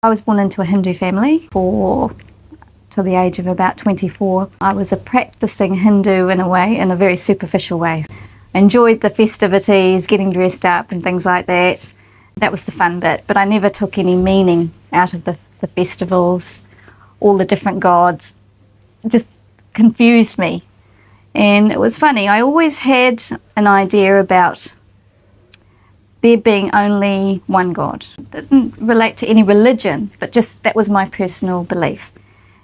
I was born into a Hindu family till the age of about 24. I was a practicing Hindu in a way, in a very superficial way. I enjoyed the festivities, getting dressed up and things like that. That was the fun bit, but I never took any meaning out of the festivals. All the different gods just confused me. And it was funny, I always had an idea about there being only one God. It didn't relate to any religion, but just that was my personal belief.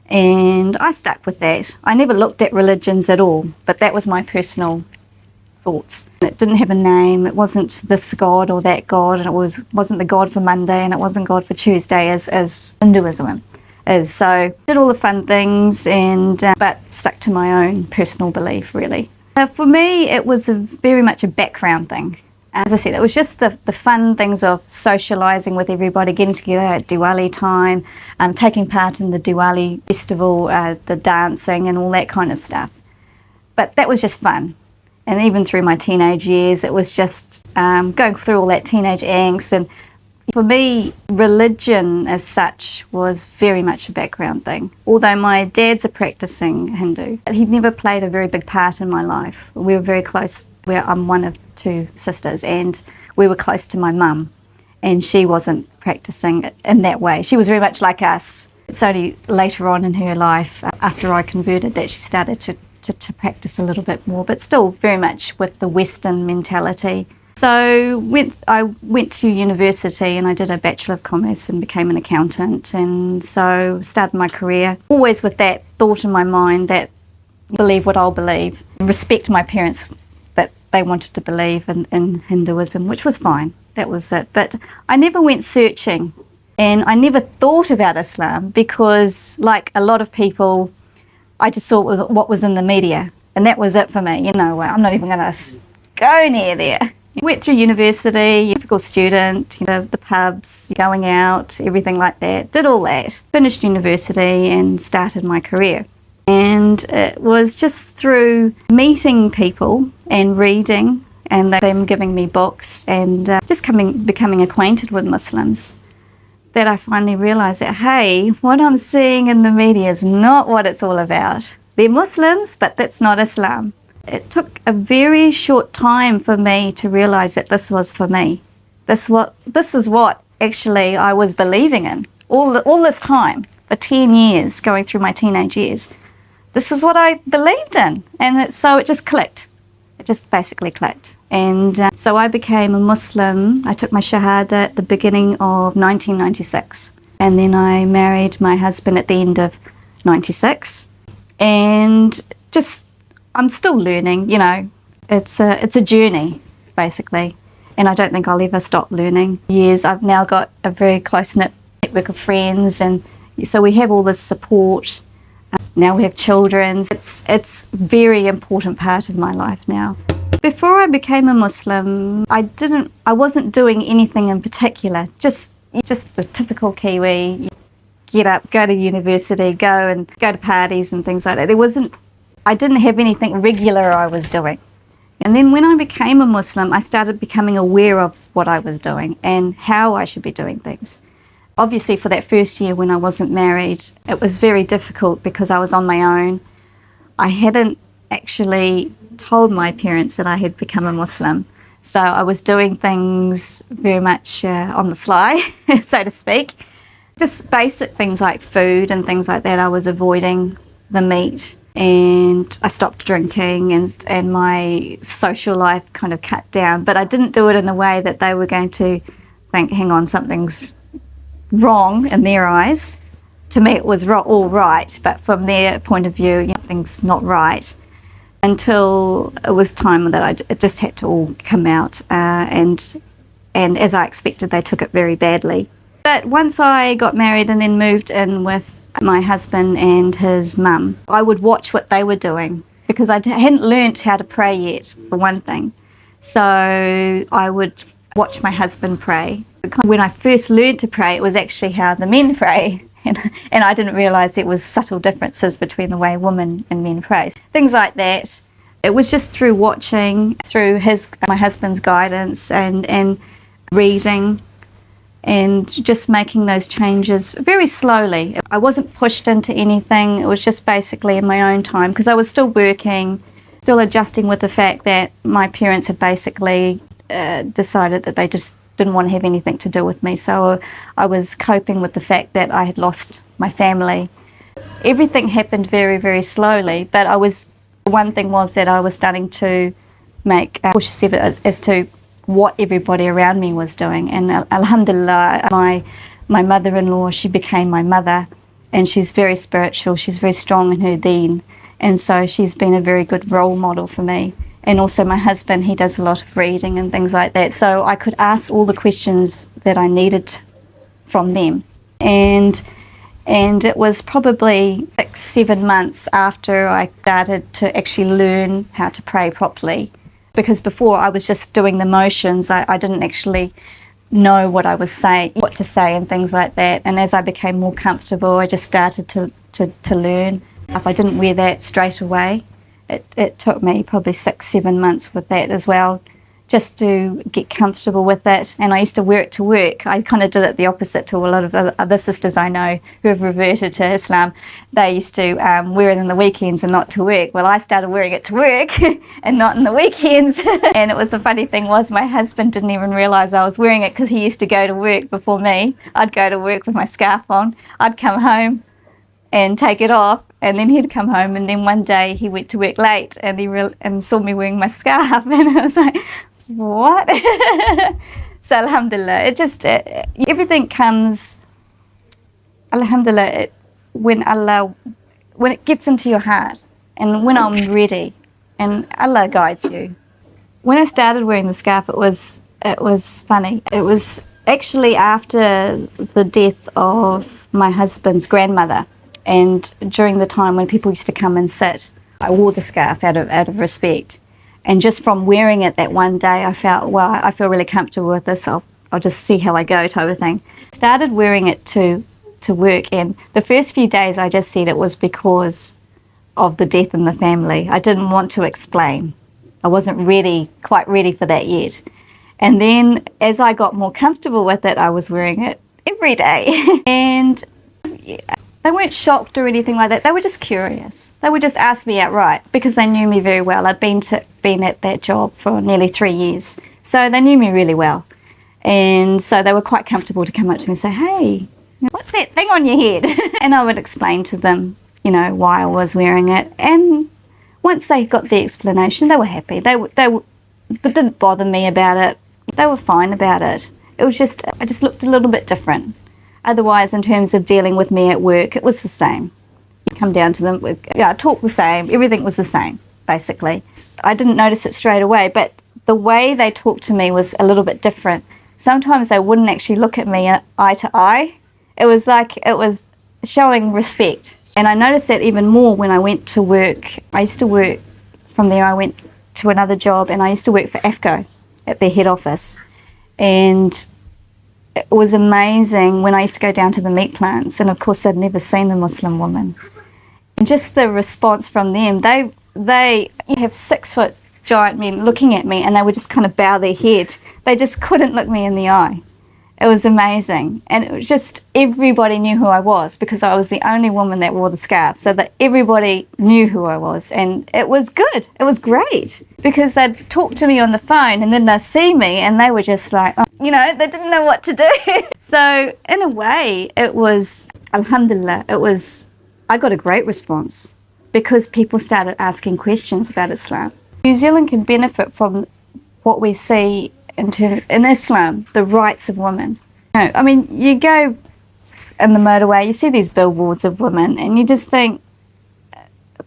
And I stuck with that. I never looked at religions at all, but that was my personal thoughts. It didn't have a name, it wasn't this God or that God, and it wasn't the God for Monday and it wasn't God for Tuesday as Hinduism is. So did all the fun things, but stuck to my own personal belief really. For me it was very much a background thing. As I said, it was just the fun things of socialising with everybody, getting together at Diwali time, taking part in the Diwali festival, the dancing and all that kind of stuff. But that was just fun. And even through my teenage years, it was just going through all that teenage angst. And for me, religion as such was very much a background thing. Although my dad's a practicing Hindu, he never played a very big part in my life. We were very close. I'm one of two sisters, and we were close to my mum, and she wasn't practicing in that way. She was very much like us. It's only later on in her life, after I converted, that she started to practice a little bit more, but still very much with the Western mentality. So I went to university and I did a Bachelor of Commerce and became an accountant, and so started my career always with that thought in my mind that believe what I'll believe, respect my parents that they wanted to believe in Hinduism, which was fine, that was it. But I never went searching, and I never thought about Islam because, like a lot of people, I just saw what was in the media, and that was it for me. I'm not even going to go near there. Went through university, typical student, the pubs, going out, everything like that. Did all that. Finished university and started my career. And it was just through meeting people and reading and them giving me books and just becoming acquainted with Muslims that I finally realised that, hey, what I'm seeing in the media is not what it's all about. They're Muslims, but that's not Islam. It took a very short time for me to realise that this was for me. This is what actually I was believing in all this time, for 10 years, going through my teenage years. This is what I believed in, and so it just clicked. It just basically clicked. And so I became a Muslim. I took my Shahada at the beginning of 1996, and then I married my husband at the end of 96. And I'm still learning, it's a journey, basically. And I don't think I'll ever stop learning. I've now got a very close-knit network of friends, and so we have all this support. Now we have children. It's a very important part of my life now. Before I became a Muslim, I wasn't doing anything in particular, just the typical Kiwi. Get up, go to university, go to parties and things like that. I didn't have anything regular I was doing. And then when I became a Muslim, I started becoming aware of what I was doing and how I should be doing things. Obviously, for that first year when I wasn't married, it was very difficult because I was on my own. I hadn't actually told my parents that I had become a Muslim. So I was doing things very much on the sly, so to speak. Just basic things like food and things like that. I was avoiding the meat, and I stopped drinking, and my social life kind of cut down. But I didn't do it in a way that they were going to think, hang on, something's wrong in their eyes. To me it was all right, but from their point of view, things not right. Until it was time that it just had to all come out, and as I expected, they took it very badly. But once I got married and then moved in with my husband and his mum, I would watch what they were doing because I hadn't learnt how to pray yet, for one thing. So I would watch my husband pray. When I first learned to pray, it was actually how the men pray, and I didn't realise there was subtle differences between the way women and men pray. Things like that. It was just through watching, through my husband's guidance and reading, and just making those changes very slowly. I wasn't pushed into anything. It was just basically in my own time, because I was still working, still adjusting with the fact that my parents had basically decided that they just didn't want to have anything to do with me. So I was coping with the fact that I had lost my family. Everything happened very, very slowly, but one thing was that I was starting to make a cautious effort as to what everybody around me was doing. And alhamdulillah, my mother-in-law, she became my mother, and she's very spiritual, she's very strong in her deen, and so she's been a very good role model for me. And also my husband, he does a lot of reading and things like that, so I could ask all the questions that I needed from them. And it was probably 6-7 months after I started to actually learn how to pray properly, because before I was just doing the motions. I didn't actually know what I was saying, what to say and things like that. And as I became more comfortable, I just started to learn. If I didn't wear that straight away, it took me probably 6-7 months with that as well, just to get comfortable with it. And I used to wear it to work. I kind of did it the opposite to a lot of other sisters I know who have reverted to Islam. They used to wear it in the weekends and not to work. Well, I started wearing it to work and not in the weekends. And it was, the funny thing was, my husband didn't even realise I was wearing it, because he used to go to work before me. I'd go to work with my scarf on. I'd come home and take it off, and then he'd come home, and then one day he went to work late and and saw me wearing my scarf, and I was like, what? So alhamdulillah, everything comes, alhamdulillah, when it gets into your heart, and when I'm ready, and Allah guides you. When I started wearing the scarf, it was funny. It was actually after the death of my husband's grandmother, and during the time when people used to come and sit, I wore the scarf out of respect. And just from wearing it that one day, I felt, well, I feel really comfortable with this. I'll just see how I go, type of thing. Started wearing it to work, and the first few days I just said it was because of the death in the family. I didn't want to explain. I wasn't quite ready for that yet. And then as I got more comfortable with it, I was wearing it every day. And they weren't shocked or anything like that. They were just curious. They would just ask me outright, because they knew me very well. I'd been at that job for nearly 3 years, so they knew me really well. And so they were quite comfortable to come up to me and say, "Hey, what's that thing on your head?" And I would explain to them, why I was wearing it. And once they got the explanation, they were happy. They didn't bother me about it. They were fine about it. It was just, I just looked a little bit different. Otherwise, in terms of dealing with me at work, it was the same. You come down to them, talk the same, everything was the same, basically. I didn't notice it straight away, but the way they talked to me was a little bit different. Sometimes they wouldn't actually look at me eye to eye. It was like, it was showing respect. And I noticed that even more when I went to work. I used to work, from there I went to another job, and I used to work for AFCO at their head office. And it was amazing when I used to go down to the meat plants, and of course I'd never seen a Muslim woman. And just the response from them, they have 6-foot giant men looking at me, and they would just kind of bow their head. They just couldn't look me in the eye. It was amazing. And it was just, everybody knew who I was, because I was the only woman that wore the scarf, so that everybody knew who I was. And it was good. It was great, because they'd talk to me on the phone, and then they'd see me, and they were just like, they didn't know what to do. So in a way, it was, alhamdulillah, I got a great response, because people started asking questions about Islam. New Zealand can benefit from what we see in Islam, the rights of women. I mean, you go in the motorway, you see these billboards of women, and you just think,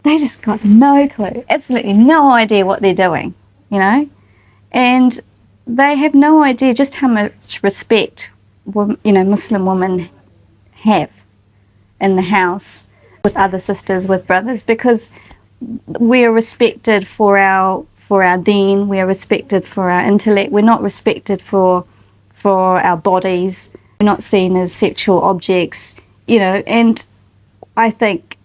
they just got no clue, absolutely no idea what they're doing, and they have no idea just how much respect, Muslim women have in the house, with other sisters, with brothers, because we are respected for our deen, we are respected for our intellect, we're not respected for our bodies, we're not seen as sexual objects, and I think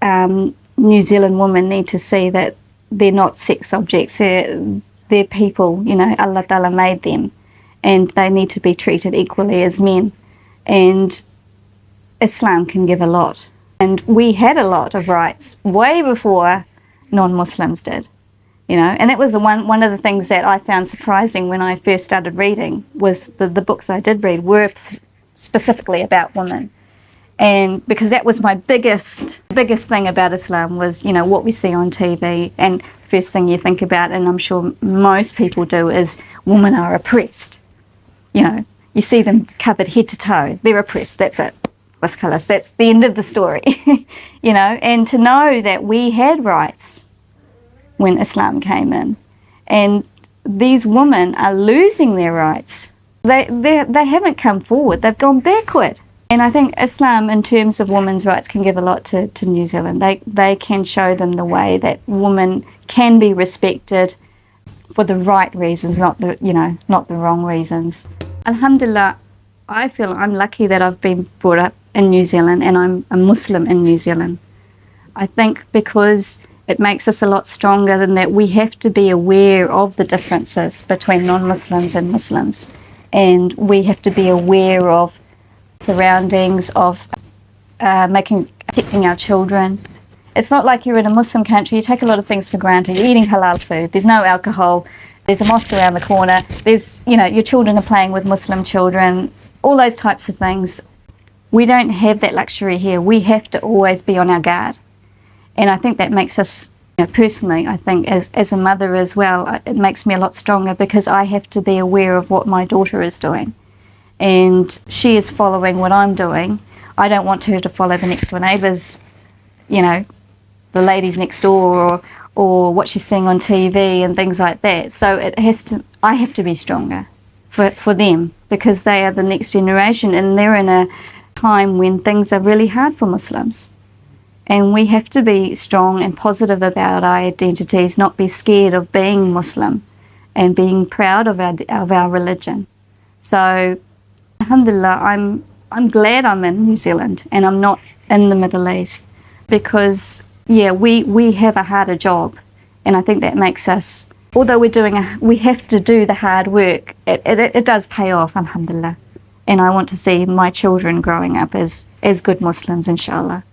New Zealand women need to see that they're not sex objects, they're people, Allah Ta'ala made them, and they need to be treated equally as men. And Islam can give a lot. And we had a lot of rights way before non-Muslims did, you know. And that was one of the things that I found surprising when I first started reading, was the books I did read were specifically about women. And because that was my biggest thing about Islam was, you know, what we see on TV, and the first thing you think about, and I'm sure most people do, is women are oppressed. You know, you see them covered head to toe, they're oppressed, that's it. That's the end of the story. You know, and to know that we had rights when Islam came in, and these women are losing their rights. They haven't come forward, they've gone backward. And I think Islam, in terms of women's rights, can give a lot to New Zealand. They can show them the way that women can be respected for the right reasons, not the wrong reasons. Alhamdulillah, I feel I'm lucky that I've been brought up in New Zealand and I'm a Muslim in New Zealand. I think because it makes us a lot stronger than that. We have to be aware of the differences between non-Muslims and Muslims, and we have to be aware of surroundings, of protecting our children. It's not like you're in a Muslim country, you take a lot of things for granted. You're eating halal food, there's no alcohol, there's a mosque around the corner, there's, you know, your children are playing with Muslim children, all those types of things. We don't have that luxury here. We have to always be on our guard. And I think that makes us, you know, personally, I think as a mother as well, it makes me a lot stronger, because I have to be aware of what my daughter is doing. And she is following what I'm doing. I don't want her to follow the next door neighbour's, you know, the ladies next door, or what she's seeing on TV and things like that. So I have to be stronger for them, because they are the next generation, and they're in a time when things are really hard for Muslims. And we have to be strong and positive about our identities, not be scared of being Muslim, and being proud of our religion. So, alhamdulillah, I'm glad I'm in New Zealand and I'm not in the Middle East, because, yeah, we have a harder job, and I think that makes us, although we have to do the hard work, it does pay off, alhamdulillah. And I want to see my children growing up as good Muslims, inshallah.